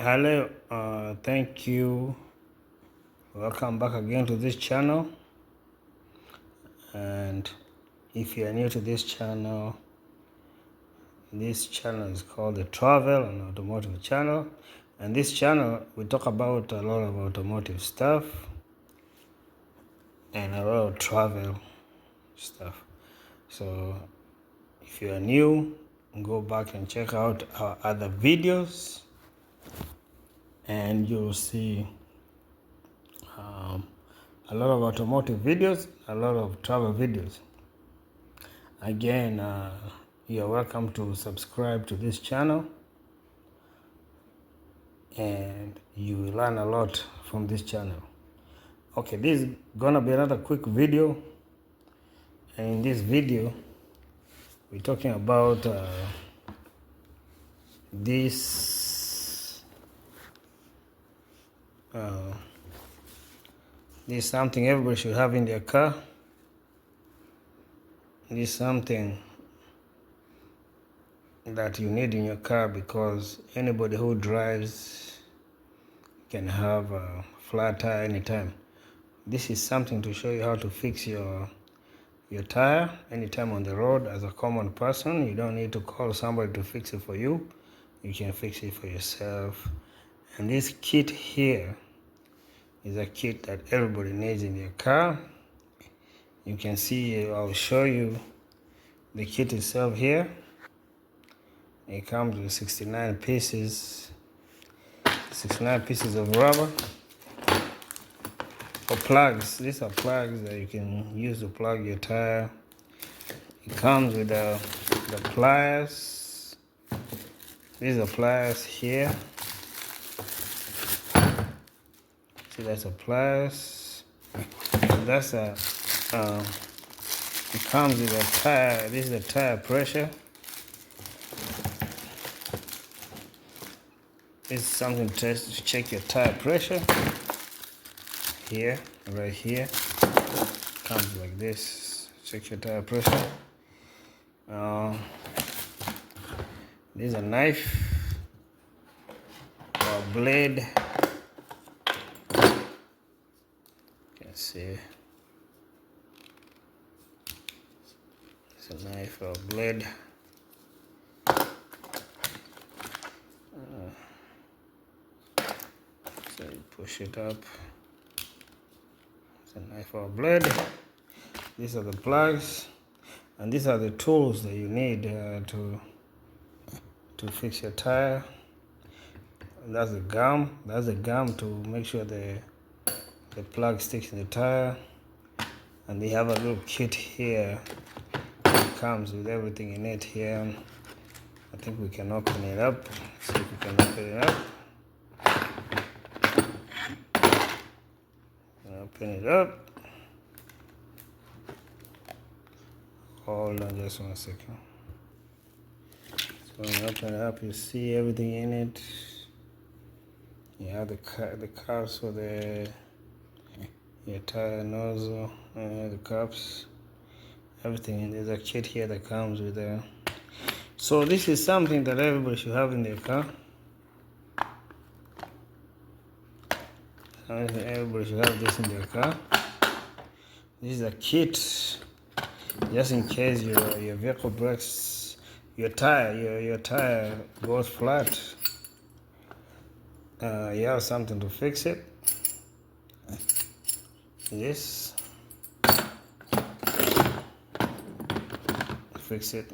Hello, thank you. Welcome back again to this channel. And if you are new to this channel is called the Travel and Automotive channel. And this channel, we talk about a lot of automotive stuff and a lot of travel stuff. So if you are new, go back and check out our other videos and you'll see a lot of automotive videos, a lot of travel videos. Again, you're welcome to subscribe to this channel and you will learn a lot from this channel. Okay, this is gonna be another quick video, and in this video we're talking about this this is something everybody should have in their car. This is something that you need in your car because anybody who drives can have a flat tire anytime. This is something to show you how to fix your tire anytime on the road. As a common person, you don't need to call somebody to fix it for you. You can fix it for yourself. And this kit here is a kit that everybody needs in their car. You can see, I'll show you the kit itself here. It comes with 69 pieces of rubber or plugs. These are plugs that you can use to plug your tire. It comes with the pliers. These are pliers here. See, that's a pliers. That's a it comes with a tire. This is the tire pressure. This is something to check your tire pressure. Here, right here. Comes like this. Check your tire pressure. This is a knife or blade. You can see. It's a knife or blade. So you push it up. It's a knife or a blade. These are the plugs, and these are the tools that you need to fix your tire. And that's the gum. That's the gum to make sure the plug sticks in the tire. And they have a little kit here. It comes with everything in it here. I think we can open it up. See if we can open it up. Open it up. Hold on just 1 second. So when you open it up, you see everything in it. You have the cups for your tire nozzle, the cups, everything. There's a kit here that comes with there. So this is something that everybody should have in their car. Everybody should have this in their car. This is a kit just in case your vehicle breaks, your tire goes flat. You have something to fix it. This fix it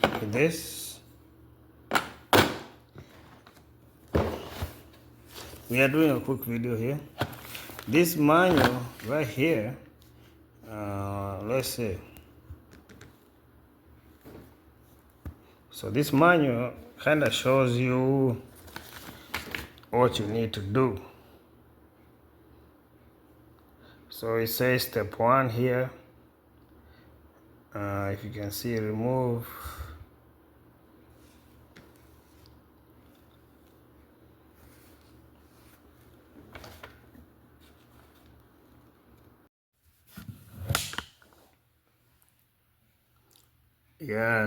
with this. We are doing a quick video here. This manual right here, let's see. So this manual kind of shows you what you need to do. So it says step 1 here. If you can see, remove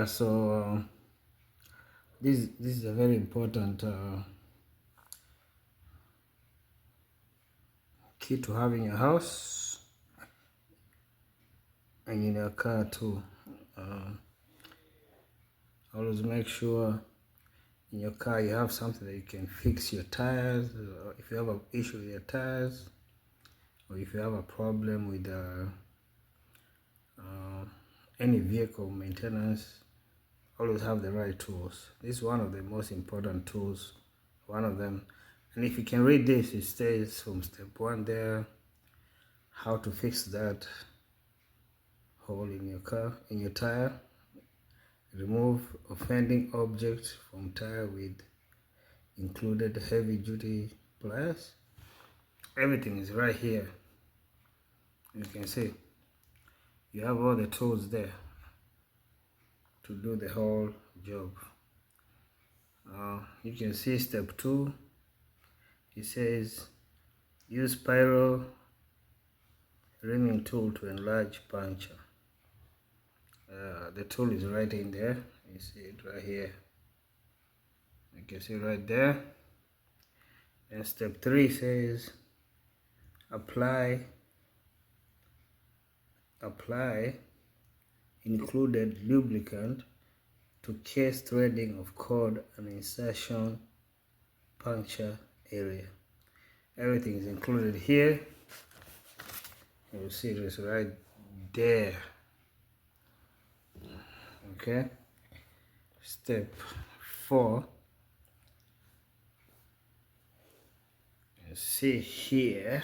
so this is a very important key to have in your house and in your car too. Always make sure in your car you have something that you can fix your tires, or if you have an issue with your tires, or if you have a problem with any vehicle maintenance. Always have the right tools. This is one of the most important tools, one of them. And if you can read this, it states from step 1 there how to fix that hole in your car, in your tire. Remove offending objects from tire with included heavy duty pliers. Everything is right here. You can see you have all the tools there to do the whole job. You can see step 2, it says use spiral rimming tool to enlarge puncture. The tool is right in there. You see it right here. You can see right there. And step 3 says apply included lubricant to case threading of cord and insertion puncture area. Everything is included here. You'll see it's right there. Okay. Step 4. You see here.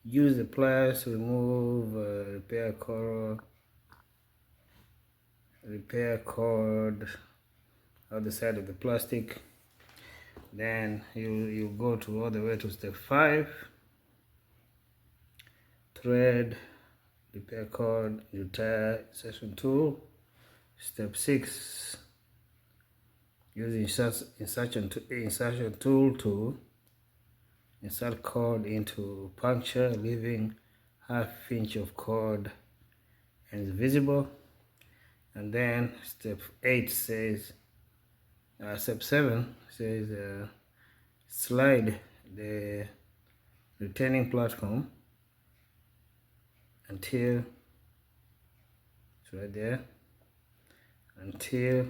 Use the pliers to remove repair cord out the side of the plastic. Then you go all the way to step 5. Thread repair cord, your tire insertion tool. Step 6. Use insertion tool to insert cord into puncture, leaving ½ inch of cord and is visible. And then step 8 says, step 7 says slide the retaining platform until it's right there, until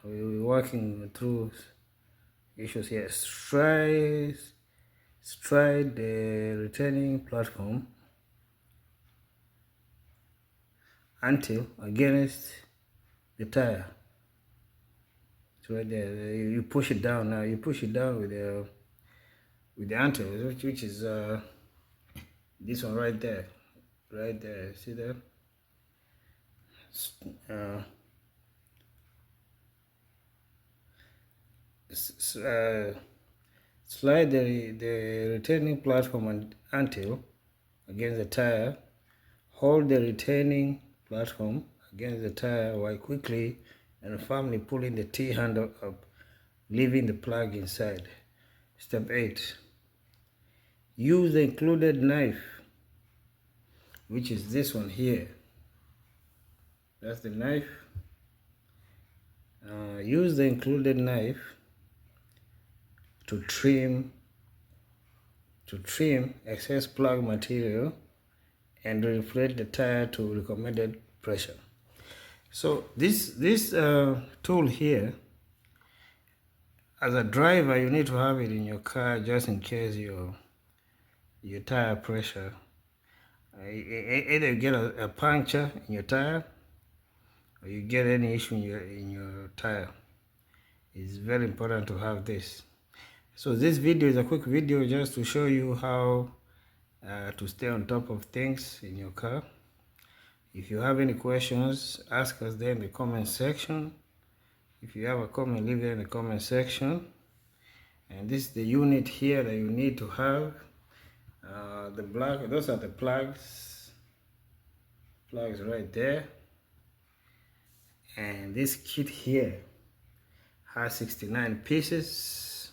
we're working through issues here. Stride the retaining platform until against the tire. It's right there. You push it down now. You push it down with the antle, which is this one right there. Right there. See that? Slide the retaining platform until against the tire. Hold the retaining platform against the tire while quickly and firmly pulling the T-handle up, leaving the plug inside. Step 8. Use the included knife, which is this one here. That's the knife. Use the included knife to trim excess plug material and reflate the tire to recommended pressure. So this tool here, as a driver, you need to have it in your car just in case your tire pressure, either you get a puncture in your tire or you get any issue in your tire. It's very important to have this. So this video is a quick video just to show you how to stay on top of things in your car. If you have any questions, ask us there in the comment section. If you have a comment, leave it in the comment section. And this is the unit here that you need to have. The black, those are the plugs right there. And this kit here has 69 pieces.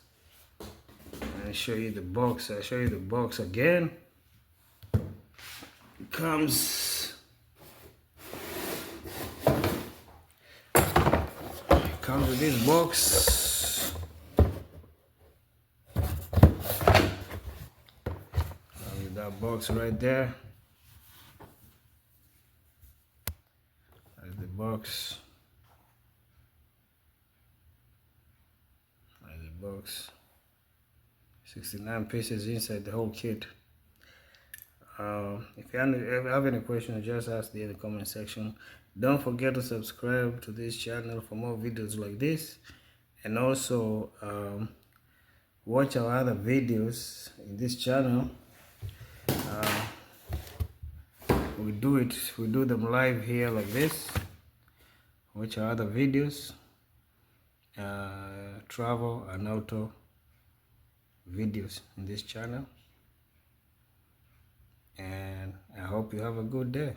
I'll show you the box. I'll show you the box again. It comes comes with this box. With that box right there. That's the box. That's the box. 69 pieces inside the whole kit. If you have any questions, just ask in the comment section. Don't forget to subscribe to this channel for more videos like this, and also watch our other videos in this channel. We do them live here like this. Watch our other videos, travel and auto videos in this channel, and I hope you have a good day.